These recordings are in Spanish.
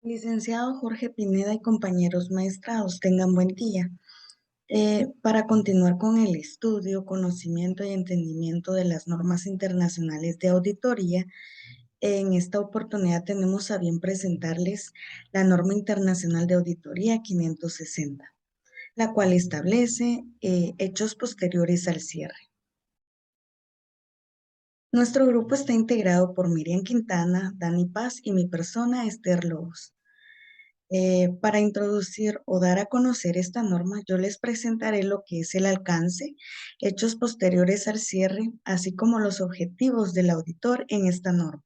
Licenciado Jorge Pineda y compañeros maestrados, tengan buen día. Para continuar con el estudio, conocimiento y entendimiento de las normas internacionales de auditoría, en esta oportunidad tenemos a bien presentarles la norma internacional de auditoría 560, la cual establece hechos posteriores al cierre. Nuestro grupo está integrado por Miriam Quintana, Dani Paz y mi persona, Esther Lobos. Para introducir o dar a conocer esta norma, yo les presentaré lo que es el alcance, hechos posteriores al cierre, así como los objetivos del auditor en esta norma.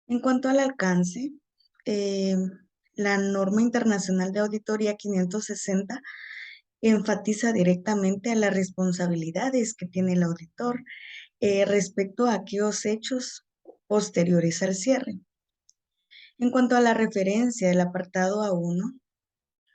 En cuanto al alcance, eh, la norma internacional de auditoría 560 enfatiza directamente a las responsabilidades que tiene el auditor respecto a aquellos hechos posteriores al cierre. En cuanto a la referencia, el apartado A1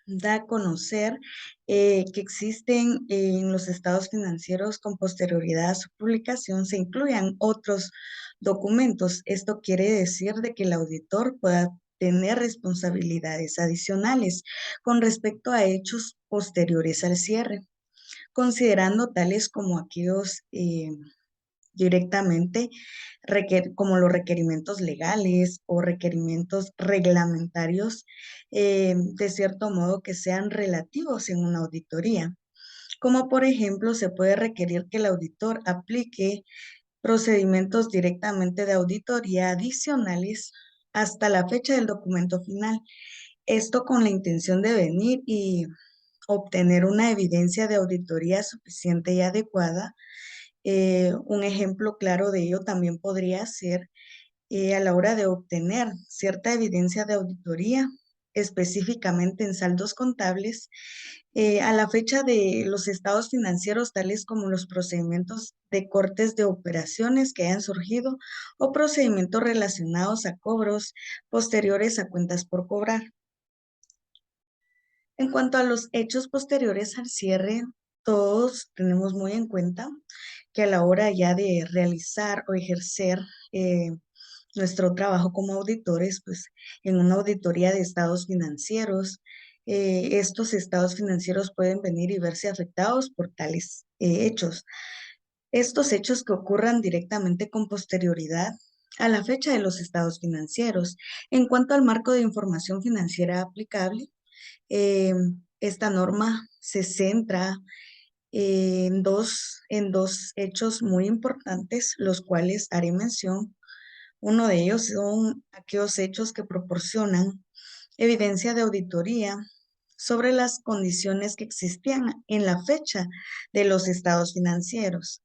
da a conocer que existen en los estados financieros con posterioridad a su publicación, se incluyan otros documentos. Esto quiere decir de que el auditor pueda tener responsabilidades adicionales con respecto a hechos posteriores al cierre, considerando tales como aquellos directamente como los requerimientos legales o requerimientos reglamentarios, de cierto modo que sean relativos en una auditoría. Como por ejemplo, se puede requerir que el auditor aplique procedimientos directamente de auditoría adicionales hasta la fecha del documento final. Esto con la intención de venir y obtener una evidencia de auditoría suficiente y adecuada. Un ejemplo claro de ello también podría ser a la hora de obtener cierta evidencia de auditoría, específicamente en saldos contables, a la fecha de los estados financieros, tales como los procedimientos de cortes de operaciones que hayan surgido o procedimientos relacionados a cobros posteriores a cuentas por cobrar. En cuanto a los hechos posteriores al cierre, todos tenemos muy en cuenta que a la hora ya de realizar o ejercer nuestro trabajo como auditores, pues en una auditoría de estados financieros, estos estados financieros pueden venir y verse afectados por tales hechos. Estos hechos que ocurran directamente con posterioridad a la fecha de los estados financieros. En cuanto al marco de información financiera aplicable, eh, esta norma se centra en dos hechos muy importantes, los cuales haré mención. Uno de ellos son aquellos hechos que proporcionan evidencia de auditoría sobre las condiciones que existían en la fecha de los estados financieros.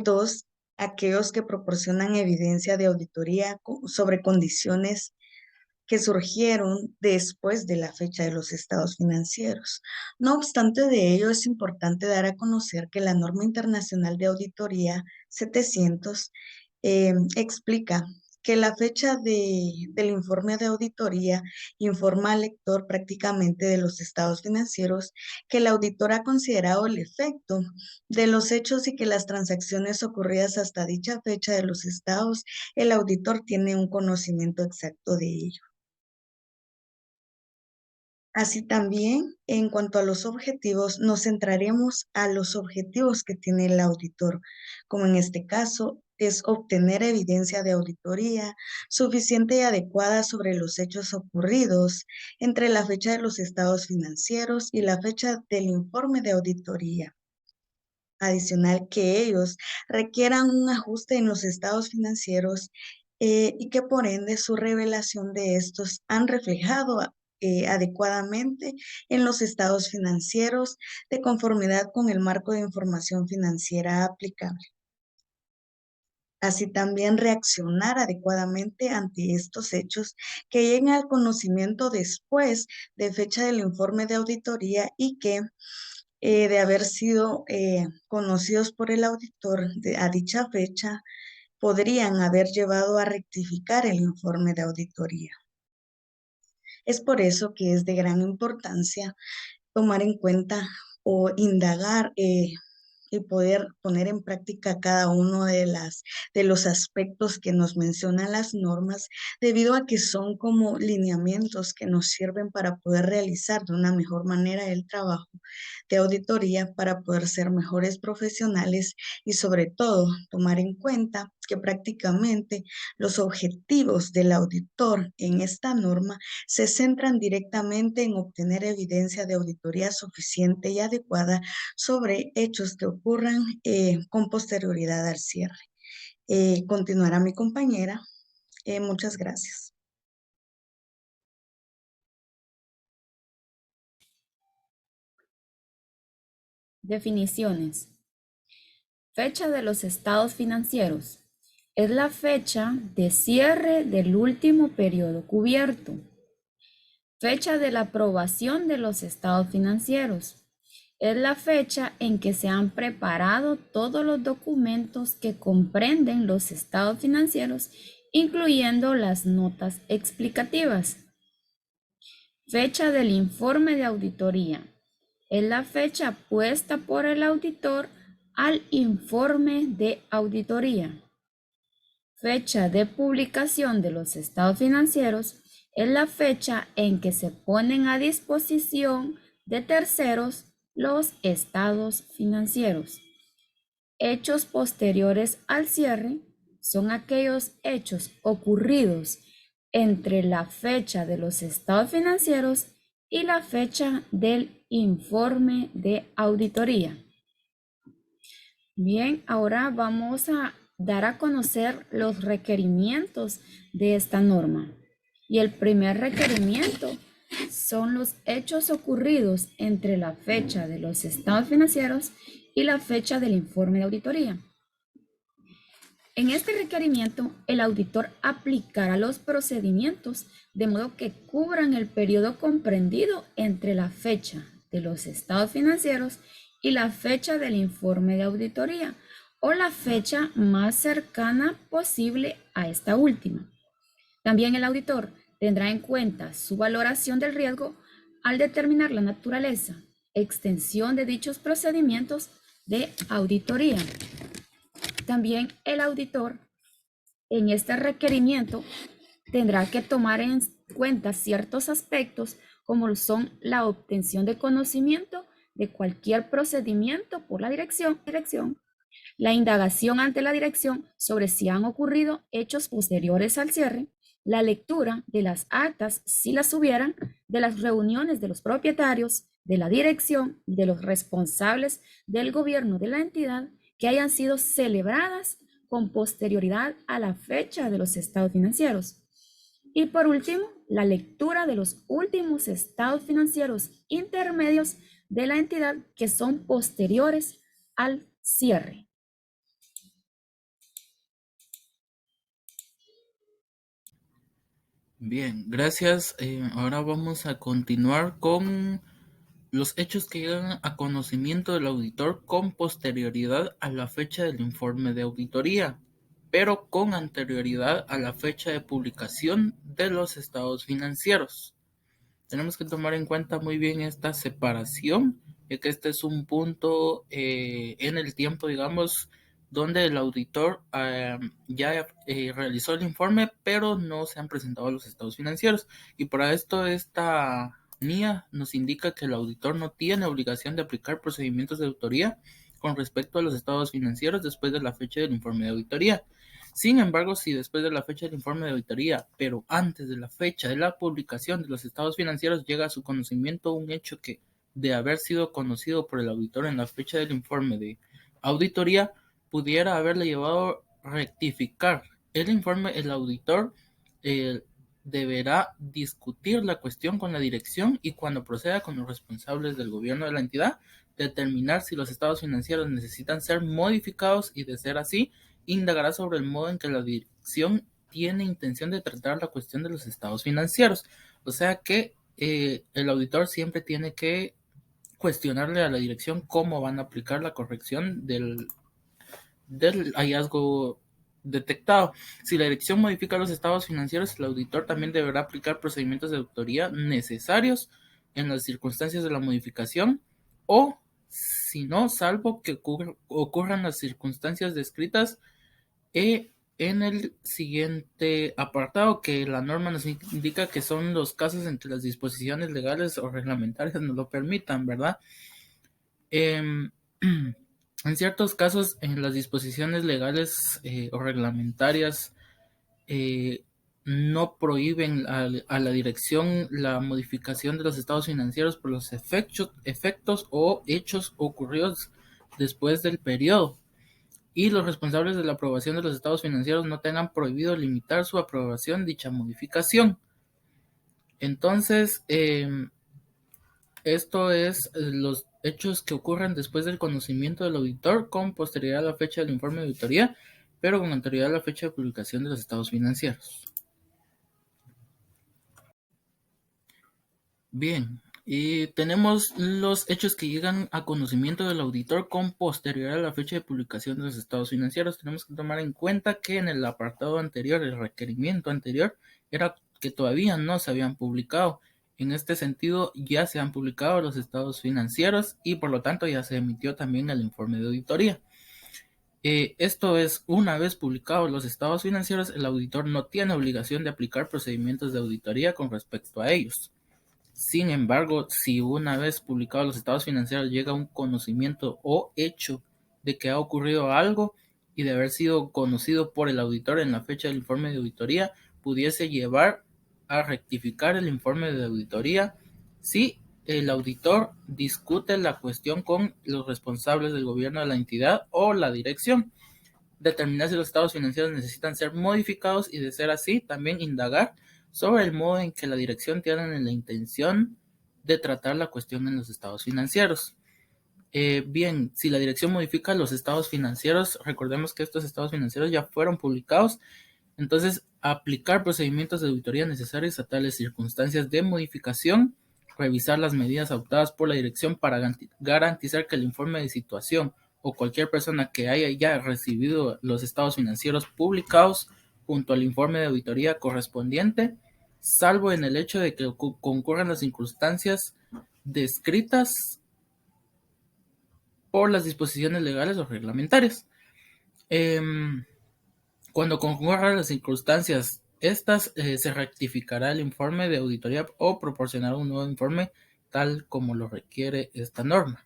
Dos, aquellos que proporcionan evidencia de auditoría sobre condiciones que surgieron después de la fecha de los estados financieros. No obstante de ello, es importante dar a conocer que la norma internacional de auditoría 700 explica que la fecha del informe de auditoría informa al lector prácticamente de los estados financieros que el auditor ha considerado el efecto de los hechos y que las transacciones ocurridas hasta dicha fecha de los estados, el auditor tiene un conocimiento exacto de ello. Así también, en cuanto a los objetivos, nos centraremos a los objetivos que tiene el auditor, como en este caso es obtener evidencia de auditoría suficiente y adecuada sobre los hechos ocurridos entre la fecha de los estados financieros y la fecha del informe de auditoría. Adicional, que ellos requieran un ajuste en los estados financieros y que por ende su revelación de estos han reflejado adecuadamente en los estados financieros de conformidad con el marco de información financiera aplicable. Así también reaccionar adecuadamente ante estos hechos que lleguen al conocimiento después de fecha del informe de auditoría y que de haber sido conocidos por el auditor a dicha fecha, podrían haber llevado a rectificar el informe de auditoría. Es por eso que es de gran importancia tomar en cuenta o indagar y poder poner en práctica cada uno de los aspectos que nos mencionan las normas, debido a que son como lineamientos que nos sirven para poder realizar de una mejor manera el trabajo de auditoría, para poder ser mejores profesionales y sobre todo tomar en cuenta que prácticamente los objetivos del auditor en esta norma se centran directamente en obtener evidencia de auditoría suficiente y adecuada sobre hechos que ocurran con posterioridad al cierre. Continuará mi compañera. Muchas gracias. Definiciones. Fecha de los estados financieros. Es la fecha de cierre del último periodo cubierto. Fecha de la aprobación de los estados financieros. Es la fecha en que se han preparado todos los documentos que comprenden los estados financieros, incluyendo las notas explicativas. Fecha del informe de auditoría. Es la fecha puesta por el auditor al informe de auditoría. Fecha de publicación de los estados financieros es la fecha en que se ponen a disposición de terceros los estados financieros. Hechos posteriores al cierre son aquellos hechos ocurridos entre la fecha de los estados financieros y la fecha del informe de auditoría. Bien, ahora vamos a dar a conocer los requerimientos de esta norma. Y el primer requerimiento son los hechos ocurridos entre la fecha de los estados financieros y la fecha del informe de auditoría. En este requerimiento, el auditor aplicará los procedimientos de modo que cubran el periodo comprendido entre la fecha de los estados financieros y la fecha del informe de auditoría, o la fecha más cercana posible a esta última. También el auditor tendrá en cuenta su valoración del riesgo al determinar la naturaleza, extensión de dichos procedimientos de auditoría. También el auditor en este requerimiento tendrá que tomar en cuenta ciertos aspectos como son la obtención de conocimiento de cualquier procedimiento por la dirección, la indagación ante la dirección sobre si han ocurrido hechos posteriores al cierre, la lectura de las actas, si las hubieran, de las reuniones de los propietarios, de la dirección y de los responsables del gobierno de la entidad que hayan sido celebradas con posterioridad a la fecha de los estados financieros. Y por último, la lectura de los últimos estados financieros intermedios de la entidad que son posteriores al cierre. Bien, gracias. Ahora vamos a continuar con los hechos que llegan a conocimiento del auditor con posterioridad a la fecha del informe de auditoría, pero con anterioridad a la fecha de publicación de los estados financieros. Tenemos que tomar en cuenta muy bien esta separación, ya que este es un punto en el tiempo, digamos, donde el auditor ya realizó el informe, pero no se han presentado los estados financieros. Y para esto esta NIA nos indica que el auditor no tiene obligación de aplicar procedimientos de auditoría con respecto a los estados financieros después de la fecha del informe de auditoría. Sin embargo, si después de la fecha del informe de auditoría, pero antes de la fecha de la publicación de los estados financieros, llega a su conocimiento un hecho que, de haber sido conocido por el auditor en la fecha del informe de auditoría, pudiera haberle llevado a rectificar el informe, el auditor eh, deberá discutir la cuestión con la dirección y, cuando proceda con los responsables del gobierno de la entidad, determinar si los estados financieros necesitan ser modificados y, de ser así, indagará sobre el modo en que la dirección tiene intención de tratar la cuestión de los estados financieros. O sea que el auditor siempre tiene que cuestionarle a la dirección cómo van a aplicar la corrección del hallazgo detectado. Si la dirección modifica los estados financieros, el auditor también deberá aplicar procedimientos de auditoría necesarios en las circunstancias de la modificación, o sino salvo que ocurran las circunstancias descritas en el siguiente apartado, que la norma nos indica que son los casos en que las disposiciones legales o reglamentarias nos lo permitan, ¿verdad? Em, en ciertos casos, en las disposiciones legales o reglamentarias eh, no prohíben a la dirección la modificación de los estados financieros por los efectos o hechos ocurridos después del periodo, y los responsables de la aprobación de los estados financieros no tengan prohibido limitar su aprobación dicha modificación. Entonces, esto es los hechos que ocurren después del conocimiento del auditor con posterioridad a la fecha del informe de auditoría, pero con anterioridad a la fecha de publicación de los estados financieros. Bien, y tenemos los hechos que llegan a conocimiento del auditor con posterioridad a la fecha de publicación de los estados financieros. Tenemos que tomar en cuenta que en el apartado anterior, el requerimiento anterior, era que todavía no se habían publicado. En este sentido, ya se han publicado los estados financieros y por lo tanto ya se emitió también el informe de auditoría. Esto es, una vez publicados los estados financieros, el auditor no tiene obligación de aplicar procedimientos de auditoría con respecto a ellos. Sin embargo, si una vez publicados los estados financieros llega un conocimiento o hecho de que ha ocurrido algo y de haber sido conocido por el auditor en la fecha del informe de auditoría, pudiese llevar a rectificar el informe de auditoría si el auditor discute la cuestión con los responsables del gobierno de la entidad o la dirección, determinar si los estados financieros necesitan ser modificados y, de ser así, también indagar sobre el modo en que la dirección tiene la intención de tratar la cuestión en los estados financieros. Bien, si la dirección modifica los estados financieros, recordemos que estos estados financieros ya fueron publicados, entonces aplicar procedimientos de auditoría necesarios a tales circunstancias de modificación, revisar las medidas adoptadas por la dirección para garantizar que el informe de situación o cualquier persona que haya ya recibido los estados financieros publicados junto al informe de auditoría correspondiente, salvo en el hecho de que concurran las circunstancias descritas por las disposiciones legales o reglamentarias. Cuando concurran las circunstancias estas, se rectificará el informe de auditoría o proporcionará un nuevo informe tal como lo requiere esta norma.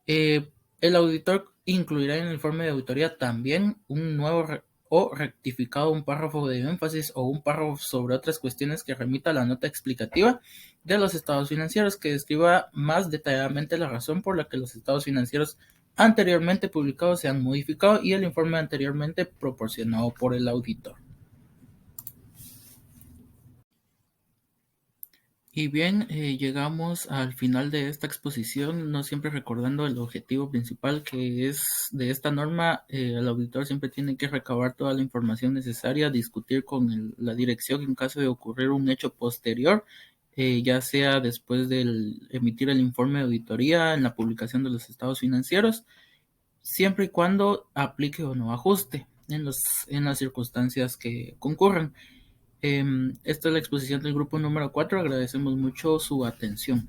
El auditor incluirá en el informe de auditoría también un nuevo o rectificado un párrafo de énfasis o un párrafo sobre otras cuestiones que remita a la nota explicativa de los estados financieros, que describa más detalladamente la razón por la que los estados financieros anteriormente publicados se han modificado y el informe anteriormente proporcionado por el auditor. Y bien, llegamos al final de esta exposición, no siempre recordando el objetivo principal que es de esta norma. El auditor siempre tiene que recabar toda la información necesaria, discutir con la dirección en caso de ocurrir un hecho posterior, ya sea después de emitir el informe de auditoría, en la publicación de los estados financieros, siempre y cuando aplique o no ajuste en las circunstancias que concurran. Esta es la exposición del grupo número 4. Agradecemos mucho su atención.